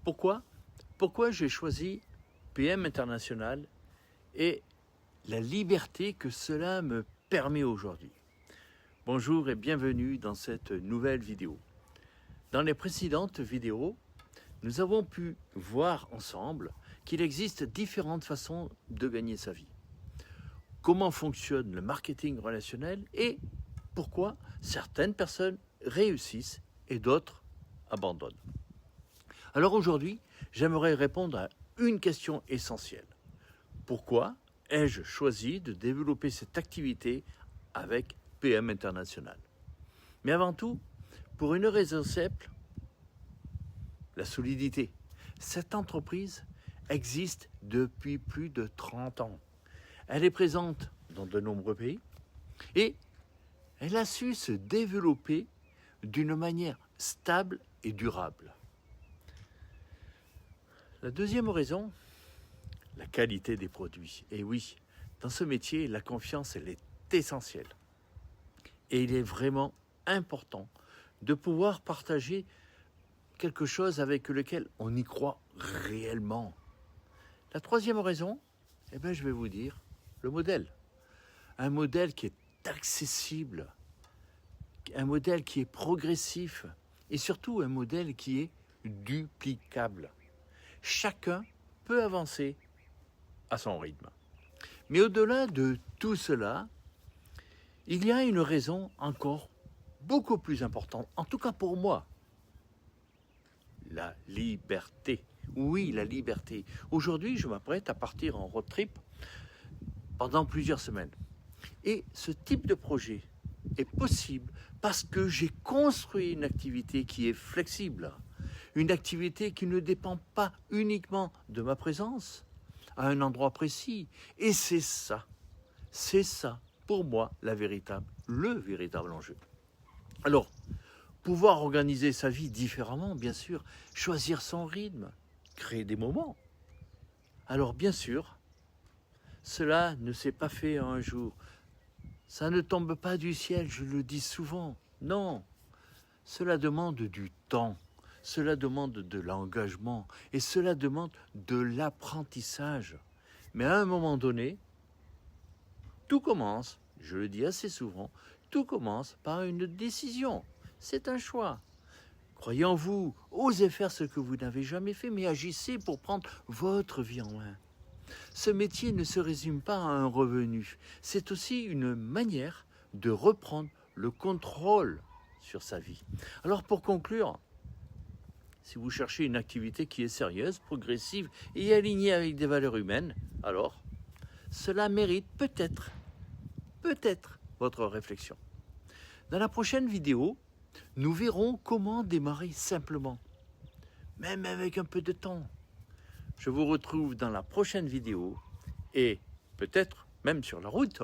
Pourquoi? Pourquoi j'ai choisi PM International et la liberté que cela me permet aujourd'hui? Bonjour et bienvenue dans cette nouvelle vidéo. Dans les précédentes vidéos, nous avons pu voir ensemble qu'il existe différentes façons de gagner sa vie. Comment fonctionne le marketing relationnel et pourquoi certaines personnes réussissent et d'autres abandonnent. Alors aujourd'hui, j'aimerais répondre à une question essentielle. Pourquoi ai-je choisi de développer cette activité avec PM International? Mais avant tout, pour une raison simple, la solidité. Cette entreprise existe depuis plus de 30 ans. Elle est présente dans de nombreux pays et elle a su se développer d'une manière stable et durable. La deuxième raison, la qualité des produits. Et oui, dans ce métier, la confiance, elle est essentielle. Et il est vraiment important de pouvoir partager quelque chose avec lequel on y croit réellement. La troisième raison, je vais vous dire, le modèle. Un modèle qui est accessible, un modèle qui est progressif et surtout un modèle qui est duplicable. Chacun peut avancer à son rythme. Mais au-delà de tout cela, il y a une raison encore beaucoup plus importante, en tout cas pour moi. La liberté. Oui, la liberté. Aujourd'hui, je m'apprête à partir en road trip pendant plusieurs semaines. Et ce type de projet est possible parce que j'ai construit une activité qui est flexible. Une activité qui ne dépend pas uniquement de ma présence à un endroit précis. Et c'est ça, pour moi, le véritable enjeu. Alors, pouvoir organiser sa vie différemment, bien sûr, choisir son rythme, créer des moments. Alors, bien sûr, cela ne s'est pas fait en un jour. Ça ne tombe pas du ciel, je le dis souvent. Non, cela demande du temps. Cela demande de l'engagement et cela demande de l'apprentissage. Mais à un moment donné, tout commence, je le dis assez souvent, tout commence par une décision. C'est un choix. Croyez en vous, osez faire ce que vous n'avez jamais fait, mais agissez pour prendre votre vie en main. Ce métier ne se résume pas à un revenu. C'est aussi une manière de reprendre le contrôle sur sa vie. Alors pour conclure, si vous cherchez une activité qui est sérieuse, progressive et alignée avec des valeurs humaines, alors cela mérite peut-être votre réflexion. Dans la prochaine vidéo, nous verrons comment démarrer simplement, même avec un peu de temps. Je vous retrouve dans la prochaine vidéo et peut-être même sur la route.